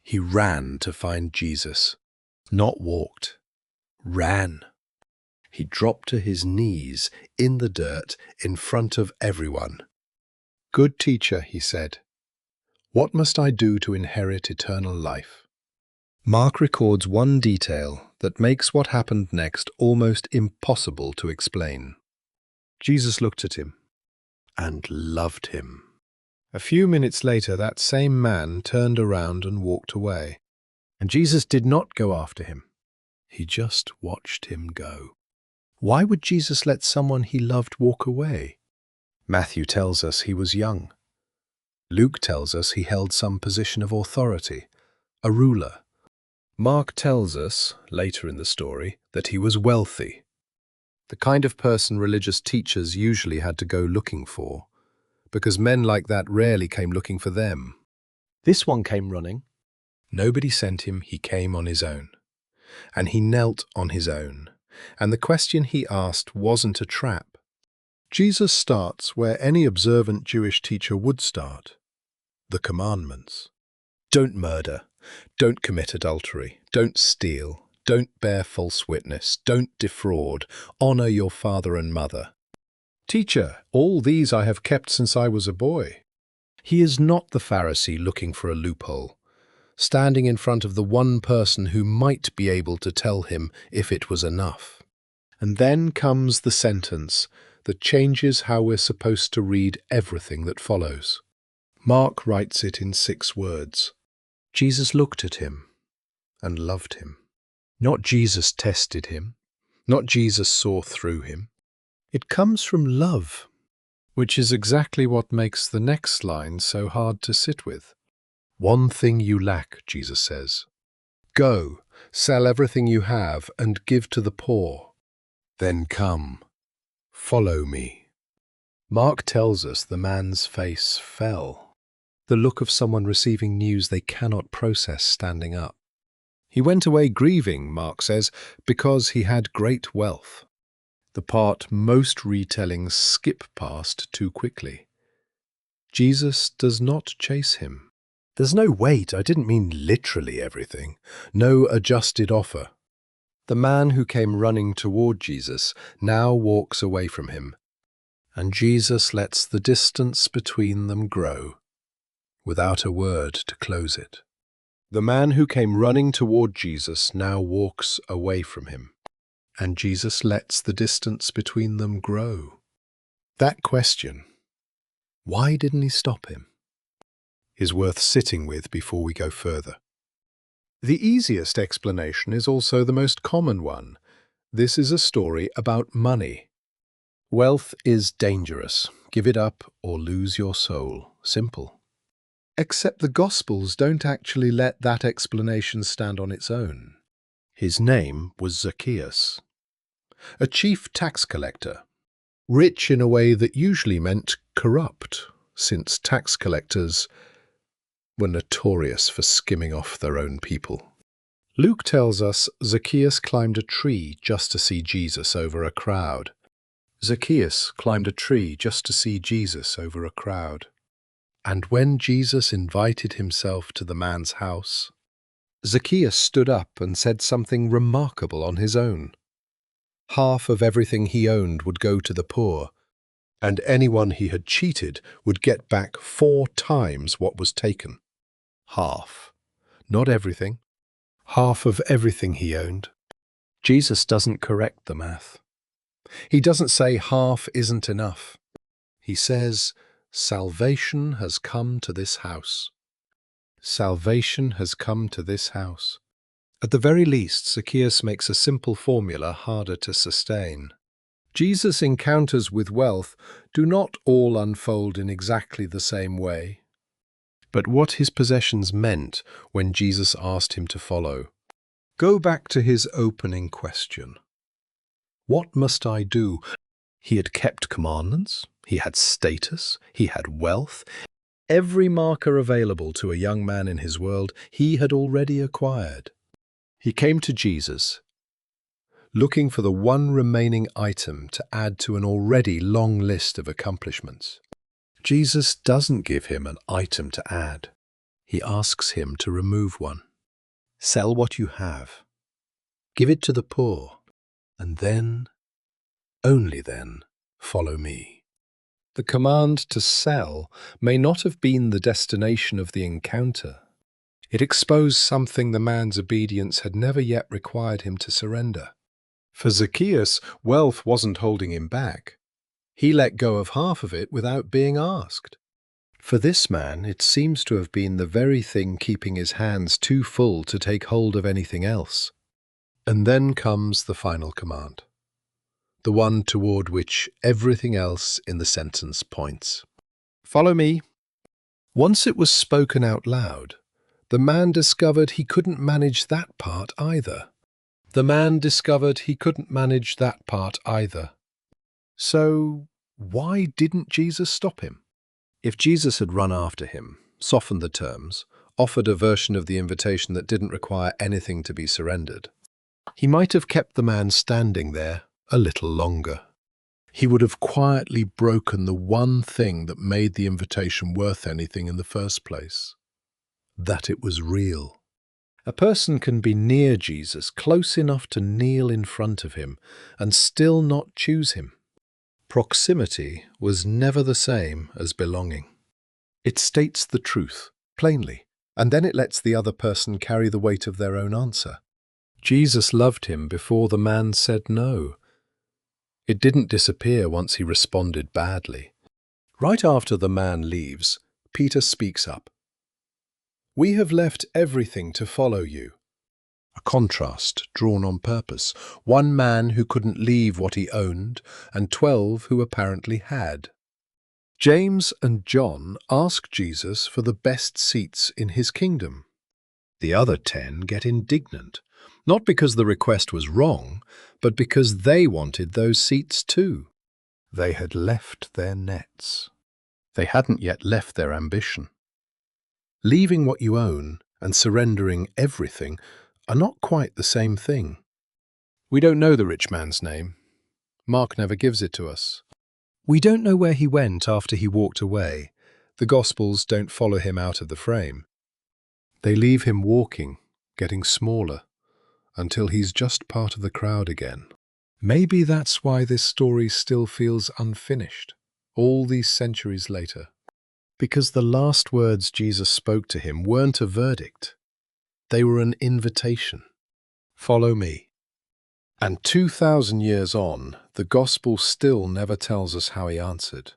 He ran to find Jesus. Not walked. Ran. He dropped to his knees in the dirt in front of everyone. "Good teacher," he said, "what must I do to inherit eternal life?" Mark records one detail that makes what happened next almost impossible to explain. Jesus looked at him and loved him. A few minutes later, that same man turned around and walked away. And Jesus did not go after him. He just watched him go. Why would Jesus let someone he loved walk away? Matthew tells us he was young. Luke tells us he held some position of authority, a ruler. Mark tells us, later in the story, that he was wealthy, the kind of person religious teachers usually had to go looking for, because men like that rarely came looking for them. This one came running. Nobody sent him, he came on his own. And he knelt on his own. And the question he asked wasn't a trap. Jesus starts where any observant Jewish teacher would start: the commandments. Don't murder. Don't commit adultery. Don't steal. Don't bear false witness. Don't defraud. Honor your father and mother. Teacher, all these I have kept since I was a boy. He is not the Pharisee looking for a loophole, standing in front of the one person who might be able to tell him if it was enough. And then comes the sentence that changes how we're supposed to read everything that follows. Mark writes it in 6 words. Jesus looked at him and loved him. Not Jesus tested him, not Jesus saw through him. It comes from love, which is exactly what makes the next line so hard to sit with. One thing you lack, Jesus says. Go, sell everything you have and give to the poor. Then come, follow me. Mark tells us the man's face fell, the look of someone receiving news they cannot process standing up. He went away grieving, Mark says, because he had great wealth. The part most retellings skip past too quickly. Jesus does not chase him. There's no wait, I didn't mean literally everything. No adjusted offer. The man who came running toward Jesus now walks away from him, and Jesus lets the distance between them grow, without a word to close it. The man who came running toward Jesus now walks away from him, and Jesus lets the distance between them grow. That question, why didn't he stop him, is worth sitting with before we go further. The easiest explanation is also the most common one. This is a story about money. Wealth is dangerous. Give it up or lose your soul. Simple. Except the Gospels don't actually let that explanation stand on its own. His name was Zacchaeus, a chief tax collector, rich in a way that usually meant corrupt, since tax collectors were notorious for skimming off their own people. Luke tells us Zacchaeus climbed a tree just to see Jesus over a crowd. Zacchaeus climbed a tree just to see Jesus over a crowd. And when Jesus invited himself to the man's house, Zacchaeus stood up and said something remarkable on his own. Half of everything he owned would go to the poor, and anyone he had cheated would get back 4 times what was taken. Half. Not everything. Half of everything he owned. Jesus doesn't correct the math. He doesn't say half isn't enough. He says, salvation has come to this house. Salvation has come to this house. At the very least, Zacchaeus makes a simple formula harder to sustain. Jesus' encounters with wealth do not all unfold in exactly the same way. But what his possessions meant when Jesus asked him to follow. Go back to his opening question. What must I do? He had kept commandments, he had status, he had wealth. Every marker available to a young man in his world he had already acquired. He came to Jesus, looking for the one remaining item to add to an already long list of accomplishments. Jesus doesn't give him an item to add. He asks him to remove one. Sell what you have. Give it to the poor, and then, only then, follow me. The command to sell may not have been the destination of the encounter. It exposed something the man's obedience had never yet required him to surrender. For Zacchaeus, wealth wasn't holding him back. He let go of half of it without being asked. For this man, it seems to have been the very thing keeping his hands too full to take hold of anything else. And then comes the final command, the one toward which everything else in the sentence points. Follow me. Once it was spoken out loud, the man discovered he couldn't manage that part either. So, why didn't Jesus stop him? If Jesus had run after him, softened the terms, offered a version of the invitation that didn't require anything to be surrendered, he might have kept the man standing there a little longer. He would have quietly broken the one thing that made the invitation worth anything in the first place: that it was real. A person can be near Jesus, close enough to kneel in front of him, and still not choose him. Proximity was never the same as belonging. It states the truth, plainly, and then it lets the other person carry the weight of their own answer. Jesus loved him before the man said no. It didn't disappear once he responded badly. Right after the man leaves, Peter speaks up. "We have left everything to follow you." A contrast drawn on purpose. One man who couldn't leave what he owned, and 12 who apparently had. James and John ask Jesus for the best seats in his kingdom. The other 10 get indignant, not because the request was wrong, but because they wanted those seats too. They had left their nets. They hadn't yet left their ambition. Leaving what you own and surrendering everything are not quite the same thing. We don't know the rich man's name. Mark never gives it to us. We don't know where he went after he walked away. The Gospels don't follow him out of the frame. They leave him walking, getting smaller, until he's just part of the crowd again. Maybe that's why this story still feels unfinished, all these centuries later. Because the last words Jesus spoke to him weren't a verdict. They were an invitation. Follow me. And 2,000 years on, the Gospel still never tells us how he answered.